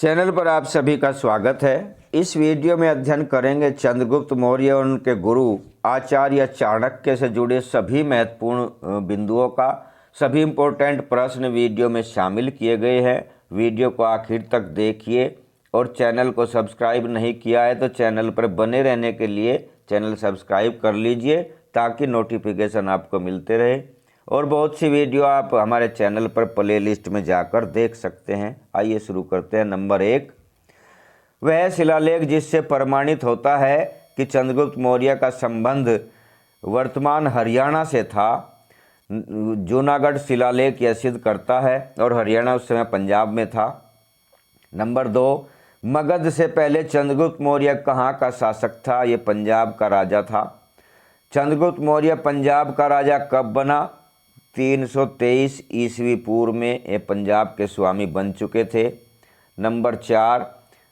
Channel पर आप सभी का स्वागत है। इस वीडियो में अध्ययन करेंगे चंद्रगुप्त मौर्य और उनके गुरु आचार्य चाणक्य से जुड़े सभी महत्वपूर्ण बिंदुओं का। सभी इम्पोर्टेंट प्रश्न वीडियो में शामिल किए गए हैं। वीडियो को आखिर तक देखिए और चैनल को सब्सक्राइब नहीं किया है तो चैनल पर बने रहने के लिए चैनल सब्सक्राइब कर लीजिए ताकि नोटिफिकेशन आपको मिलते रहे। और बहुत सी वीडियो आप हमारे चैनल पर प्लेलिस्ट में जाकर देख सकते हैं। आइए शुरू करते हैं। नंबर 1, वह शिलालेख जिससे प्रमाणित होता है कि चंद्रगुप्त मौर्य का संबंध वर्तमान हरियाणा से था। जूनागढ़ शिलालेख यह सिद्ध करता है और हरियाणा उस समय पंजाब में था। नंबर 2, मगध से पहले चंद्रगुप्त मौर्य कहाँ का शासक था? ये पंजाब का राजा था। चंद्रगुप्त मौर्य पंजाब का राजा कब बना? 323 ईस्वी पूर्व में ये पंजाब के स्वामी बन चुके थे। नंबर 4,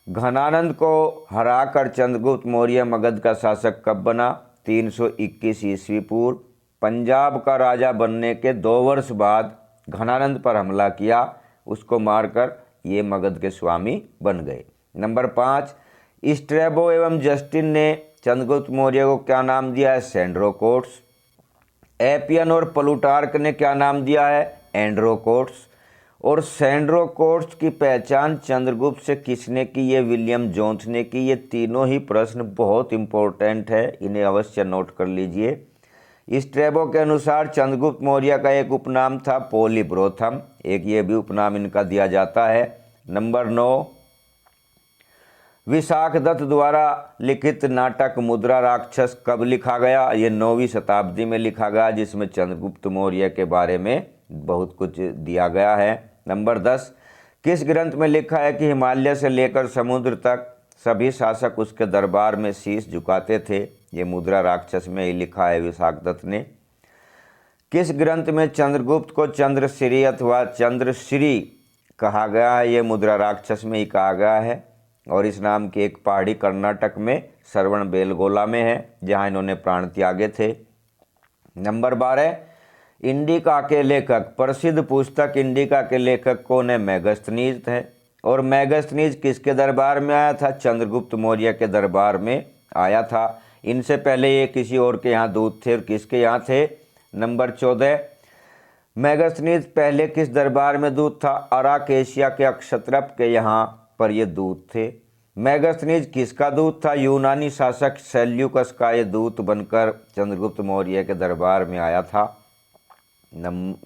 घनानंद को हराकर चंद्रगुप्त मौर्य मगध का शासक कब बना? 321 ईस्वी पूर्व। पंजाब का राजा बनने के 2 वर्ष बाद घनानंद पर हमला किया, उसको मारकर ये मगध के स्वामी बन गए। नंबर 5, स्ट्रैबो एवं जस्टिन ने चंद्रगुप्त मौर्य को क्या नाम दिया है? सेंड्रोकोट्स। एपियन और प्लूटार्क ने क्या नाम दिया है? एंड्रोकोट्स। और सेंड्रोकोट्स की पहचान चंद्रगुप्त से किसने की? ये विलियम जोन्स ने की। ये तीनों ही प्रश्न बहुत इंपॉर्टेंट है, इन्हें अवश्य नोट कर लीजिए। स्ट्रैबो के अनुसार चंद्रगुप्त मौर्य का एक उपनाम था पोलीब्रोथम, एक ये भी उपनाम इनका दिया जाता है। नंबर 9, विशाखदत्त द्वारा लिखित नाटक मुद्रा राक्षस कब लिखा गया? ये 9वीं शताब्दी में लिखा गया, जिसमें चंद्रगुप्त मौर्य के बारे में बहुत कुछ दिया गया है। नंबर 10, किस ग्रंथ में लिखा है कि हिमालय से लेकर समुद्र तक सभी शासक उसके दरबार में शीश झुकाते थे? ये मुद्रा राक्षस में ही लिखा है विशाखदत्त ने। किस ग्रंथ में चंद्रगुप्त को चंद्रश्री अथवा चंद्रश्री कहा गया है? ये मुद्रा राक्षस में ही कहा गया है। और इस नाम की एक पहाड़ी कर्नाटक में श्रवण बेलगोला में है, जहां इन्होंने प्राण त्यागे थे। नंबर 12, इंडिका के लेखक, प्रसिद्ध पुस्तक इंडिका के लेखक कौन है? मेगस्थनीज है। और मेगस्थनीज किसके दरबार में आया था? चंद्रगुप्त मौर्य के दरबार में आया था। इनसे पहले ये किसी और के यहाँ दूत थे और किसके यहाँ थे? नंबर 14, मेगस्थनीज पहले किस दरबार में दूत था? अराकेशिया के अक्षत्रप के यहाँ पर ये दूत थे। मेगस्थनीज किसका दूत था? यूनानी शासक सेल्यूकस का ये दूत बनकर चंद्रगुप्त मौर्य के दरबार में आया था।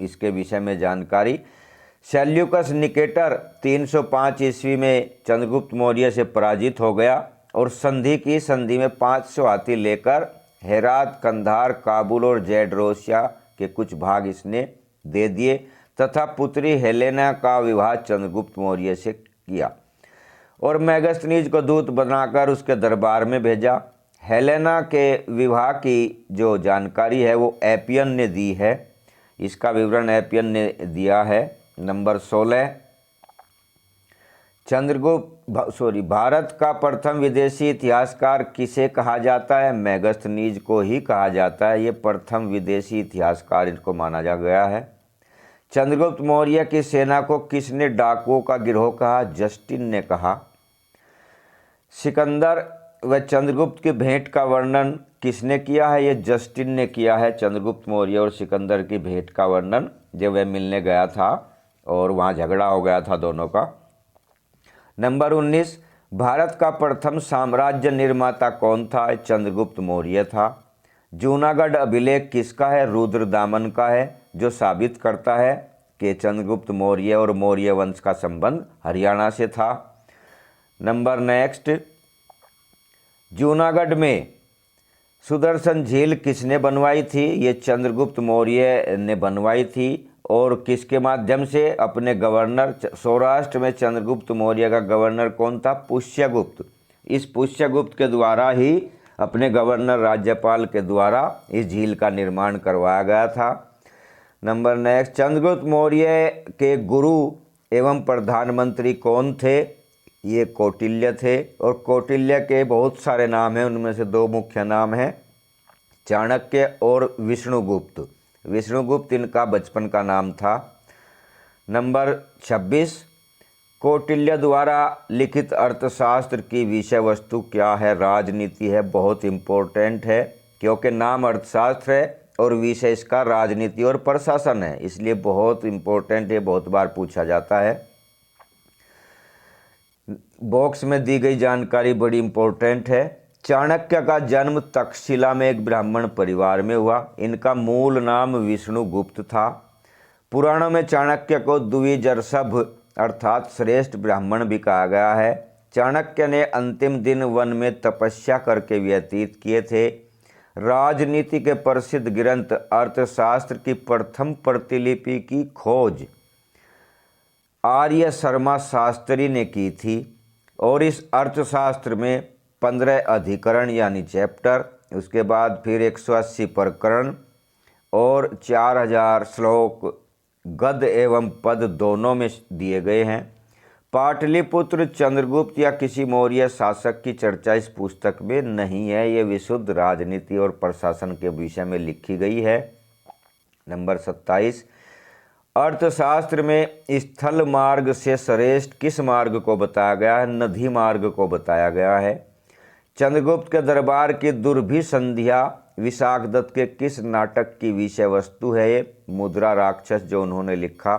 इसके विषय में जानकारी, सेल्यूकस निकेटर 305 ईस्वी में चंद्रगुप्त मौर्य से पराजित हो गया और संधि की। संधि में 500 हाथी लेकर हेरात, कंधार, काबुल और जैडरोसिया के कुछ भाग इसने दे दिए तथा पुत्री हेलेना का विवाह चंद्रगुप्त मौर्य से किया और मेगस्थनीज को दूत बनाकर उसके दरबार में भेजा। हेलेना के विवाह की जो जानकारी है वो एपियन ने दी है, इसका विवरण एपियन ने दिया है। नंबर 16, भारत का प्रथम विदेशी इतिहासकार किसे कहा जाता है? मेगस्थनीज को ही कहा जाता है, ये प्रथम विदेशी इतिहासकार इनको माना जा गया है। चंद्रगुप्त मौर्य की सेना को किसने डाकुओं का गिरोह कहा? जस्टिन ने कहा। सिकंदर व चंद्रगुप्त की भेंट का वर्णन किसने किया है? ये जस्टिन ने किया है। चंद्रगुप्त मौर्य और सिकंदर की भेंट का वर्णन जब वह मिलने गया था और वहाँ झगड़ा हो गया था दोनों का। नंबर 19, भारत का प्रथम साम्राज्य निर्माता कौन था? चंद्रगुप्त मौर्य था। जूनागढ़ अभिलेख किसका है? रुद्रदामन का है, जो साबित करता है कि चंद्रगुप्त मौर्य और मौर्य वंश का संबंध हरियाणा से था। नंबर नेक्स्ट, जूनागढ़ में सुदर्शन झील किसने बनवाई थी? ये चंद्रगुप्त मौर्य ने बनवाई थी। और किसके माध्यम से? अपने गवर्नर, सौराष्ट्र में चंद्रगुप्त मौर्य का गवर्नर कौन था? पुष्यगुप्त। इस पुष्यगुप्त के द्वारा ही, अपने गवर्नर राज्यपाल के द्वारा इस झील का निर्माण करवाया गया था। नंबर नेक्स्ट, चंद्रगुप्त मौर्य के गुरु एवं प्रधानमंत्री कौन थे? ये कौटिल्य थे। और कौटिल्य के बहुत सारे नाम हैं, उनमें से 2 मुख्य नाम हैं, चाणक्य और विष्णुगुप्त। विष्णुगुप्त इनका बचपन का नाम था। नंबर 26, कौटिल्य द्वारा लिखित अर्थशास्त्र की विषय वस्तु क्या है? राजनीति है। बहुत इम्पोर्टेंट है क्योंकि नाम अर्थशास्त्र है और विषय इसका राजनीति और प्रशासन है, इसलिए बहुत इम्पोर्टेंट है, बहुत बार पूछा जाता है। बॉक्स में दी गई जानकारी बड़ी इम्पोर्टेंट है। चाणक्य का जन्म तक्षशिला में एक ब्राह्मण परिवार में हुआ। इनका मूल नाम विष्णुगुप्त था। पुराणों में चाणक्य को द्विजर्षभ अर्थात श्रेष्ठ ब्राह्मण भी कहा गया है। चाणक्य ने अंतिम दिन वन में तपस्या करके व्यतीत किए थे। राजनीति के प्रसिद्ध ग्रंथ अर्थशास्त्र की प्रथम प्रतिलिपि की खोज आर्य शर्मा शास्त्री ने की थी और इस अर्थशास्त्र में 15 अधिकरण यानी चैप्टर, उसके बाद फिर 180 प्रकरण और 4000 श्लोक गद एवं पद दोनों में दिए गए हैं। पाटलिपुत्र, चंद्रगुप्त या किसी मौर्य शासक की चर्चा इस पुस्तक में नहीं है। ये विशुद्ध राजनीति और प्रशासन के विषय में लिखी गई है। नंबर 27, अर्थशास्त्र में स्थल मार्ग से श्रेष्ठ किस मार्ग को बताया गया है? नदी मार्ग को बताया गया है। चंद्रगुप्त के दरबार की दुर्भी संध्या विशाखदत्त के किस नाटक की विषय वस्तु है? ये मुद्रा राक्षस जो उन्होंने लिखा।